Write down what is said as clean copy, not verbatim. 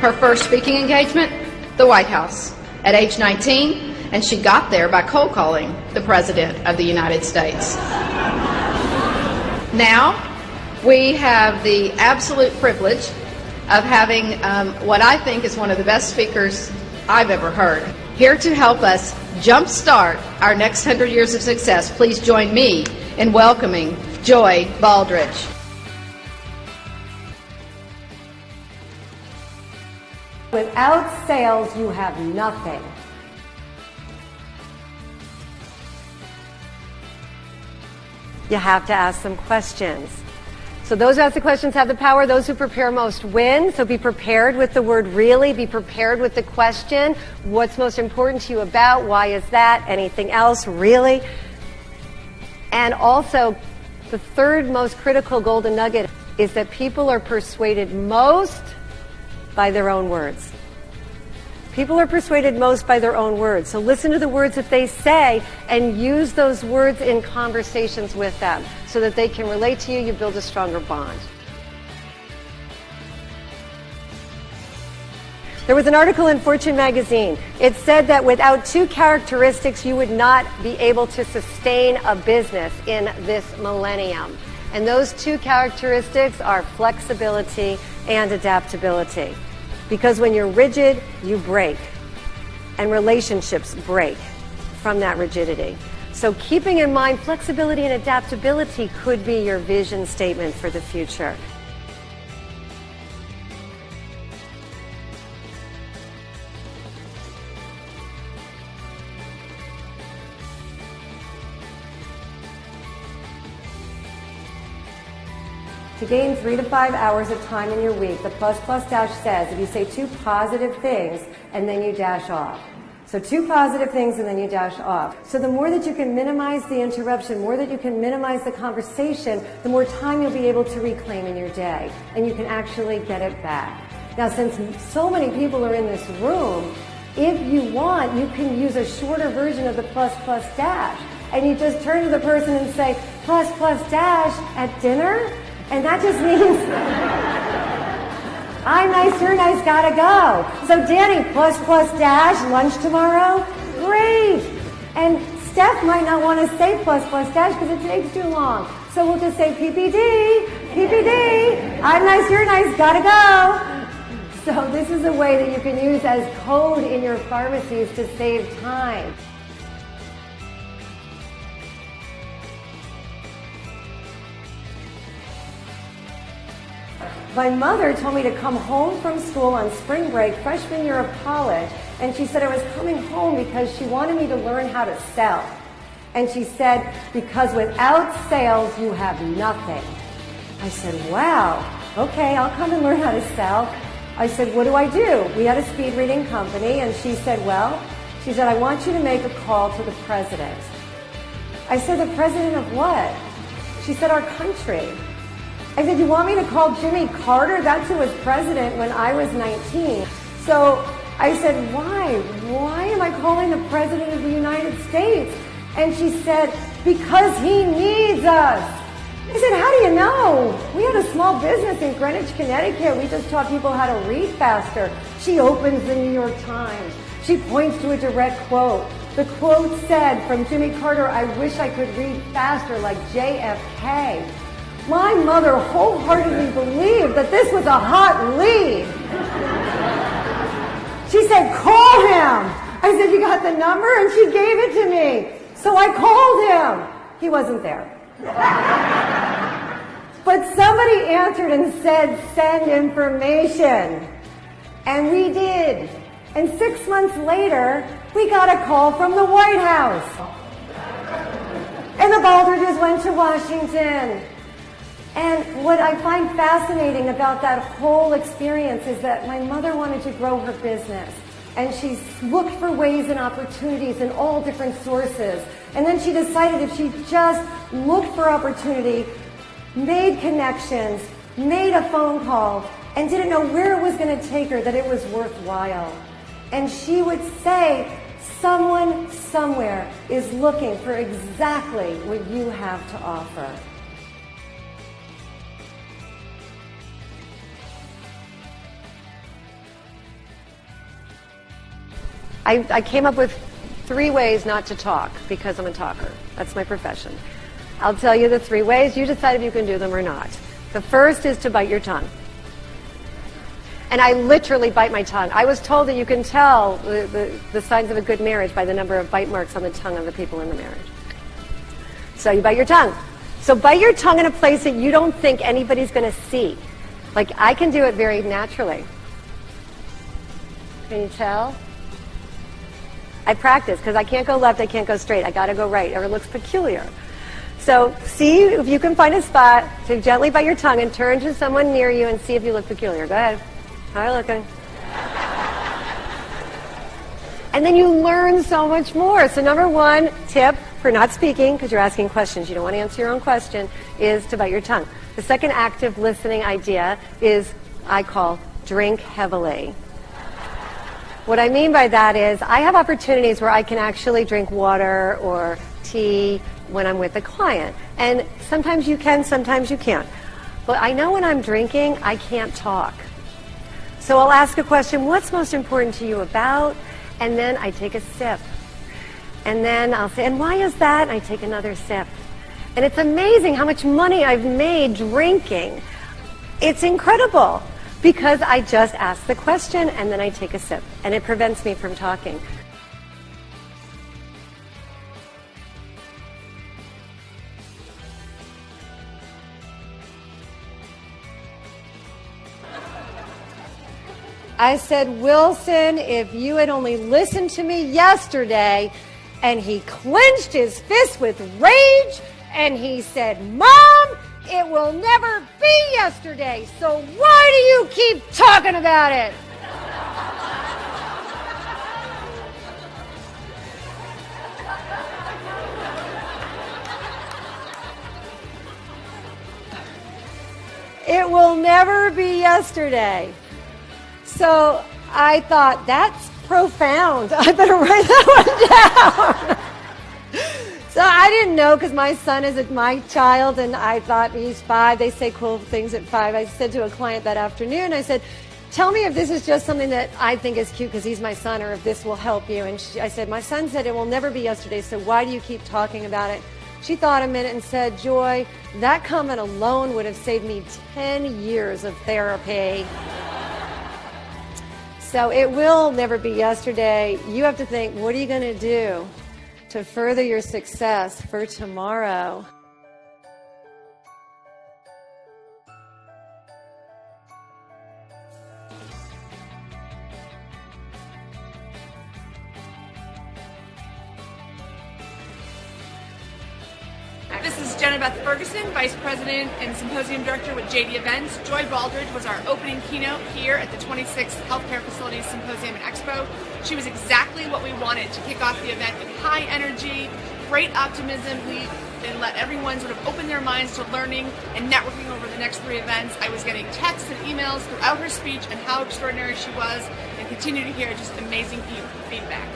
Her first speaking engagement, the White House, at age 19, and she got there by cold calling the President of the United States. Now, we have the absolute privilege of having what I think is one of the best speakers I've ever heard. Here to help us jumpstart our next 100 years of success, please join me in welcoming Joy Baldridge. Without sales, you have nothing. You have to ask some questions. So those who ask the questions have the power. Those who prepare most win. So be prepared with the word really. Be prepared with the question. What's most important to you about? Why is that? Anything else? Really? And also, the third most critical golden nugget is that people are persuaded most by their own words. People are persuaded most by their own words. So listen to the words that they say and use those words in conversations with them so that they can relate to you. You build a stronger bond. There was an article in Fortune magazine. It said that without two characteristics, you would not be able to sustain a business in this millennium. And those two characteristics are flexibility and adaptability. Because when you're rigid, you break. And relationships break from that rigidity. So keeping in mind flexibility and adaptability could be your vision statement for the future. To gain 3 to 5 hours of time in your week, the plus dash says if you say 2 positive things and then you dash off. So 2 positive things and then you dash off. So the more that you can minimize the interruption, more that you can minimize the conversation, the more time you'll be able to reclaim in your day. And you can actually get it back. Now, since so many people are in this room, if you want, you can use a shorter version of the plus dash. And you just turn to the person and say, plus dash at dinner? And that just means, I'm nice, you're nice, gotta go. So Danny, plus dash, lunch tomorrow? Great. And Steph might not want to say plus dash because it takes too long. So we'll just say PPD, I'm nice, you're nice, gotta go. So this is a way that you can use as code in your pharmacies to save time. My mother told me to come home from school on spring break, freshman year of college, and she said I was coming home because she wanted me to learn how to sell. And she said, because without sales, you have nothing. I said, wow, okay, I'll come and learn how to sell. I said, what do I do? We had a speed reading company, and she said, she said, I want you to make a call to the president. I said, the president of what? She said, our country. I said, you want me to call Jimmy Carter? That's who was president when I was 19. So I said, why? Why am I calling the president of the United States? And she said, because he needs us. I said, how do you know? We had a small business in Greenwich, Connecticut. We just taught people how to read faster. She opens the New York Times. She points to a direct quote. The quote said from Jimmy Carter, I wish I could read faster like JFK. My mother wholeheartedly believed that this was a hot lead. She said, call him. I said, you got the number? And she gave it to me. So I called him. He wasn't there. But somebody answered and said, send information. And we did. And 6 months later, we got a call from the White House. And the Baldridges went to Washington. And what I find fascinating about that whole experience is that my mother wanted to grow her business. And she looked for ways and opportunities in all different sources. And then she decided if she just looked for opportunity, made connections, made a phone call, and didn't know where it was going to take her, that it was worthwhile. And she would say, someone somewhere is looking for exactly what you have to offer. I came up with 3 ways not to talk because I'm a talker. That's my profession. I'll tell you the 3 ways. You decide if you can do them or not. The first is to bite your tongue. And I literally bite my tongue. I was told that you can tell the signs of a good marriage by the number of bite marks on the tongue of the people in the marriage. So you bite your tongue. So bite your tongue in a place that you don't think anybody's going to see. Like, I can do it very naturally. Can you tell? I practice because I can't go left, I can't go straight. I got to go right, or it looks peculiar. So see if you can find a spot to gently bite your tongue and turn to someone near you and see if you look peculiar. Go ahead. How are you looking? And then you learn so much more. So number 1 tip for not speaking, because you're asking questions, you don't want to answer your own question, is to bite your tongue. The second active listening idea is, I call, drink heavily. What I mean by that is I have opportunities where I can actually drink water or tea when I'm with a client. And sometimes you can, sometimes you can't. But I know when I'm drinking, I can't talk. So I'll ask a question, what's most important to you about? And then I take a sip. And then I'll say, and why is that? And I take another sip. And it's amazing how much money I've made drinking. It's incredible because I just ask the question and then I take a sip. And it prevents me from talking. I said, Wilson, if you had only listened to me yesterday. And he clenched his fist with rage and he said, Mom, it will never be yesterday, so why do you keep talking about it? It will never be yesterday. So I thought, that's profound. I better write that one down. So I didn't know because my son is my child and I thought he's 5. They say cool things at 5. I said to a client that afternoon, I said, tell me if this is just something that I think is cute because he's my son or if this will help you. And I said, my son said it will never be yesterday, so why do you keep talking about it? She thought a minute and said, Joy, that comment alone would have saved me 10 years of therapy. So it will never be yesterday. You have to think, what are you going to do to further your success for tomorrow? This is Jenna Beth Ferguson, Vice President and Symposium Director with JD Events. Joy Baldridge was our opening keynote here at the 26th Healthcare Facilities Symposium and Expo. She was exactly what we wanted to kick off the event with high energy, great optimism, and let everyone sort of open their minds to learning and networking over the next 3 events. I was getting texts and emails throughout her speech and how extraordinary she was, and continue to hear just amazing feedback.